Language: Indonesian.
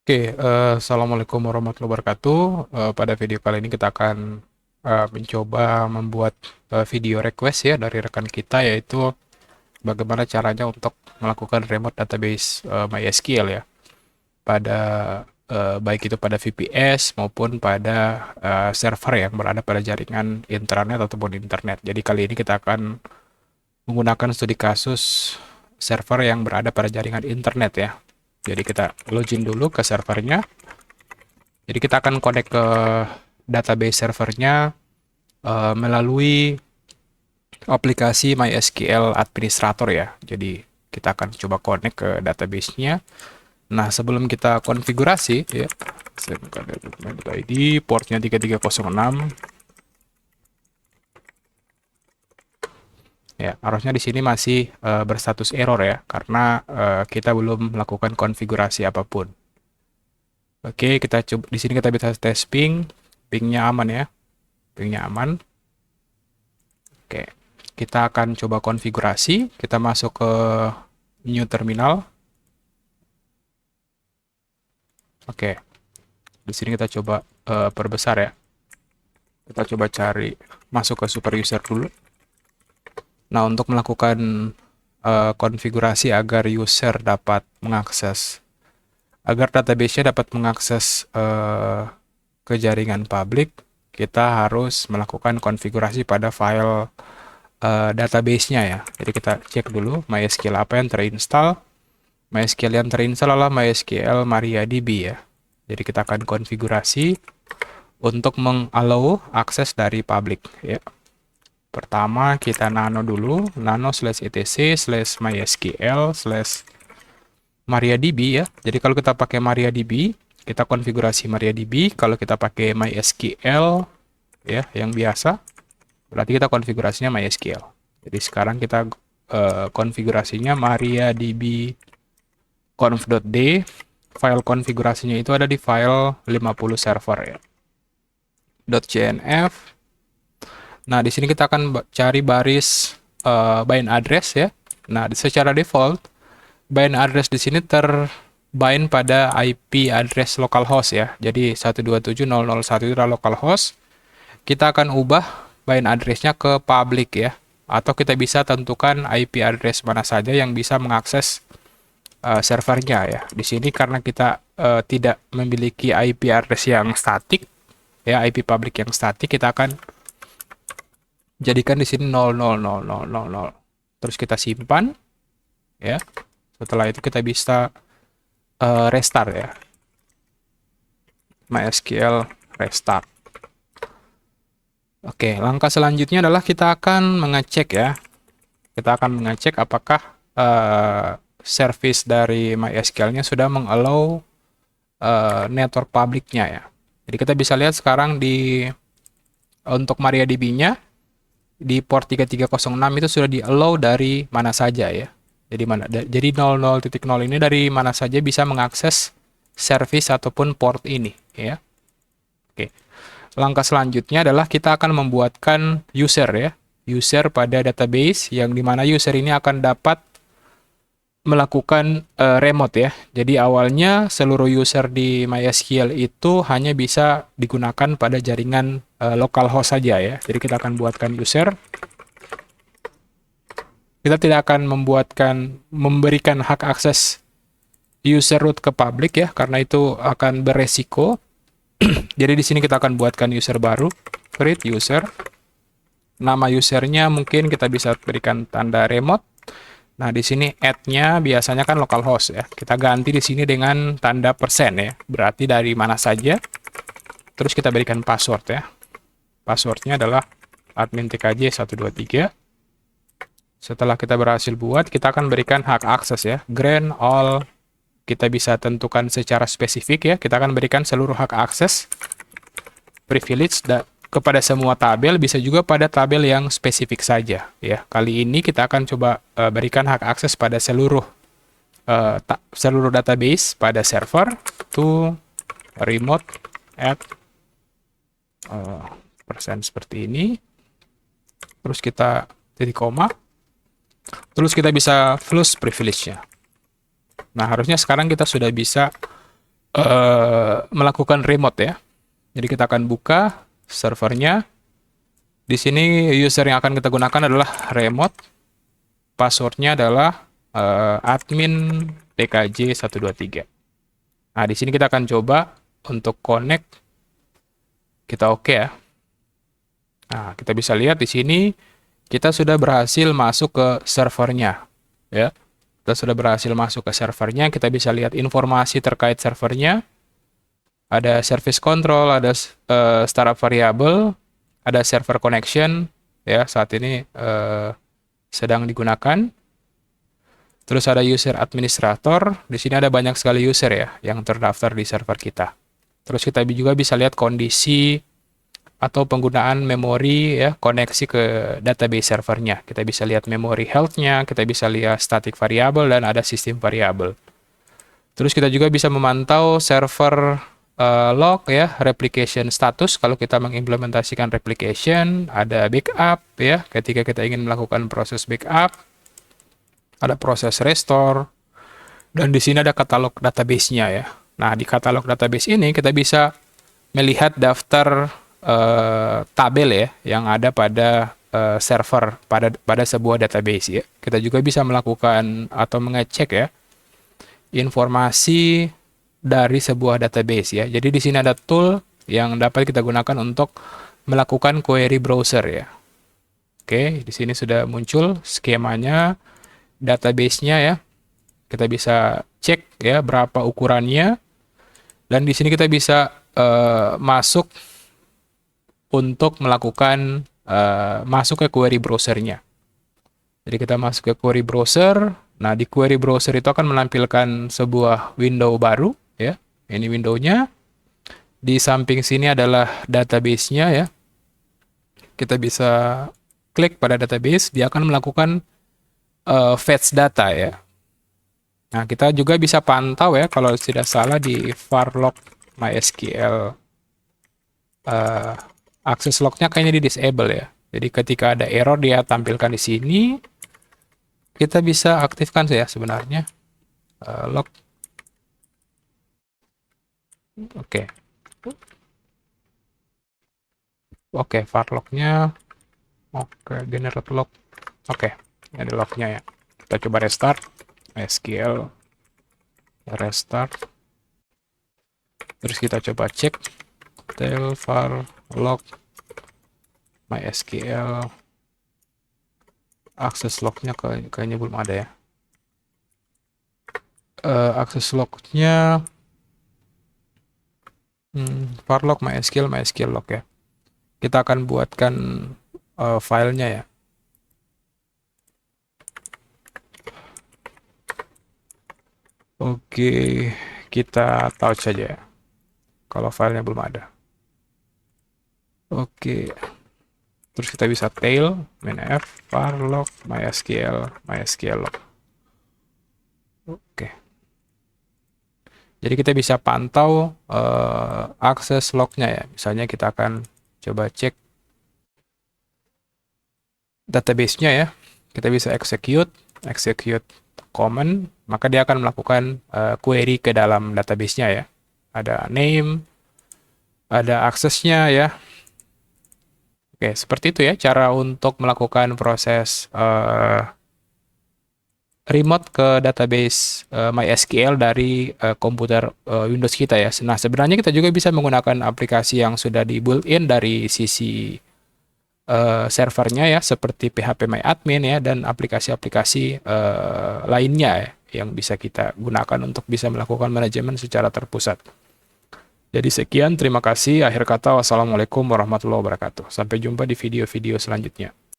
Assalamualaikum warahmatullahi wabarakatuh. Pada video kali ini kita akan mencoba membuat video request ya dari rekan kita, yaitu bagaimana caranya untuk melakukan remote database MySQL ya pada baik itu pada VPS maupun pada server yang berada pada jaringan intranet ataupun internet. Jadi kali ini kita akan menggunakan studi kasus server yang berada pada jaringan internet ya. Jadi kita login dulu ke servernya. Jadi kita akan connect ke database servernya melalui aplikasi MySQL Administrator ya. Jadi kita akan coba connect ke database-nya. Nah, sebelum kita konfigurasi ya, ID portnya 3306. Ya, harusnya di sini masih berstatus error ya, karena kita belum melakukan konfigurasi apapun. Oke, kita coba di sini kita bisa tes ping, pingnya aman ya, pingnya aman. Oke, kita akan coba konfigurasi. Kita masuk ke new terminal. Oke, di sini kita coba perbesar ya. Kita coba cari masuk ke super user dulu. Nah, untuk melakukan konfigurasi agar user dapat mengakses, agar database-nya dapat mengakses ke jaringan publik, kita harus melakukan konfigurasi pada file database-nya ya. Jadi kita cek dulu MySQL apa yang terinstall. MySQL yang terinstall adalah MySQL MariaDB ya. Jadi kita akan konfigurasi untuk mengallow akses dari publik ya. Pertama kita nano dulu, nano/etc/mysql/mariadb ya. Jadi kalau kita pakai MariaDB, kita konfigurasi MariaDB. Kalau kita pakai MySQL ya yang biasa, berarti kita konfigurasinya MySQL. Jadi sekarang kita konfigurasinya MariaDB conf.d. File konfigurasinya itu ada di file 50 server ya. .cnf. Nah, di sini kita akan cari baris bind address ya. Nah, secara default bind address di sini terbind pada IP address localhost ya. Jadi 127.0.0.1 itu adalah localhost. Kita akan ubah bind address-nya ke public ya. Atau kita bisa tentukan IP address mana saja yang bisa mengakses servernya ya. Di sini karena kita tidak memiliki IP address yang statik ya, IP public yang statik, kita akan jadikan di sini 00000. Terus kita simpan ya. Setelah itu kita bisa restart ya. MySQL restart. Oke, langkah selanjutnya adalah kita akan mengecek ya. Kita akan mengecek apakah service dari MySQL-nya sudah mengallow network publiknya ya. Jadi kita bisa lihat sekarang untuk MariaDB-nya di port 3306 itu sudah di-allow dari mana saja ya. Jadi 00.0 ini dari mana saja bisa mengakses service ataupun port ini ya. Oke. Langkah selanjutnya adalah kita akan membuatkan user ya. User pada database yang dimana user ini akan dapat melakukan remote ya. Jadi awalnya seluruh user di MySQL itu hanya bisa digunakan pada jaringan localhost saja ya. Jadi kita akan buatkan user. Kita tidak akan memberikan hak akses user root ke public ya, karena itu akan beresiko. Jadi di sini kita akan buatkan user baru, create user. Nama usernya mungkin kita bisa berikan tanda remote. Nah, di sini add-nya biasanya kan localhost ya. Kita ganti di sini dengan tanda persen ya. Berarti dari mana saja. Terus kita berikan password ya. Passwordnya adalah admin tkj 123. Setelah kita berhasil buat, kita akan berikan hak akses ya. Grant all. Kita bisa tentukan secara spesifik ya. Kita akan berikan seluruh hak akses. Privilege kepada semua tabel, bisa juga pada tabel yang spesifik saja ya. Kali ini kita akan coba berikan hak akses pada seluruh database pada server to remote at persen seperti ini. Terus kita titik koma. Terus kita bisa flush privilege-nya. Nah, harusnya sekarang kita sudah bisa melakukan remote ya. Jadi kita akan buka servernya. Di sini user yang akan kita gunakan adalah remote. Passwordnya adalah admin dkj123. Nah, di sini kita akan coba untuk connect. Kita oke ya. Nah, kita bisa lihat di sini kita sudah berhasil masuk ke servernya ya. Kita sudah berhasil masuk ke servernya, kita bisa lihat informasi terkait servernya. Ada service control, ada startup variable, ada server connection ya, saat ini sedang digunakan. Terus ada user administrator, di sini ada banyak sekali user ya yang terdaftar di server kita. Terus kita juga bisa lihat kondisi atau penggunaan memori ya, koneksi ke database servernya. Kita bisa lihat memory health-nya, kita bisa lihat static variable, dan ada sistem variable. Terus kita juga bisa memantau server log ya, replication status kalau kita mengimplementasikan replication, ada backup ya, ketika kita ingin melakukan proses backup, ada proses restore, dan di sini ada katalog database-nya ya. Nah, di katalog database ini kita bisa melihat daftar tabel ya yang ada pada server pada sebuah database ya. Kita juga bisa melakukan atau mengecek ya informasi dari sebuah database ya. Jadi di sini ada tool yang dapat kita gunakan untuk melakukan query browser ya. Oke, di sini sudah muncul skemanya database-nya ya. Kita bisa cek ya berapa ukurannya, dan di sini kita bisa masuk untuk melakukan masuk ke query browser-nya. Jadi kita masuk ke query browser. Nah, di query browser itu akan menampilkan sebuah window baru ya. Ini window-nya. Di samping sini adalah database-nya ya. Kita bisa klik pada database, dia akan melakukan fetch data ya. Nah, kita juga bisa pantau ya, kalau tidak salah di var log MySQL access log-nya kayaknya di disable ya. Jadi ketika ada error dia tampilkan di sini. Kita bisa aktifkan ya sebenarnya log. Oke. Oke, var log-nya. Oke, generate log. Oke, ini ada log-nya ya. Kita coba restart MySQL. Restart. Terus kita coba cek tail var log MySQL access log-nya kayaknya belum ada ya. Access log-nya var log MySQL log ya. Kita akan buatkan filenya ya. Oke, kita touch saja ya, kalau filenya belum ada. Oke, terus kita bisa tail minf var log MySQL log. Oke, jadi kita bisa pantau akses lognya ya. Misalnya kita akan coba cek database-nya ya. Kita bisa execute command, maka dia akan melakukan query ke dalam database-nya ya. Ada name, ada aksesnya ya. Oke, seperti itu ya cara untuk melakukan proses remote ke database MySQL dari komputer Windows kita ya. Nah, sebenarnya kita juga bisa menggunakan aplikasi yang sudah di built-in dari sisi servernya ya, seperti phpMyAdmin ya, dan aplikasi-aplikasi lainnya ya, yang bisa kita gunakan untuk bisa melakukan manajemen secara terpusat. Jadi sekian, terima kasih. Akhir kata, wassalamualaikum warahmatullahi wabarakatuh. Sampai jumpa di video-video selanjutnya.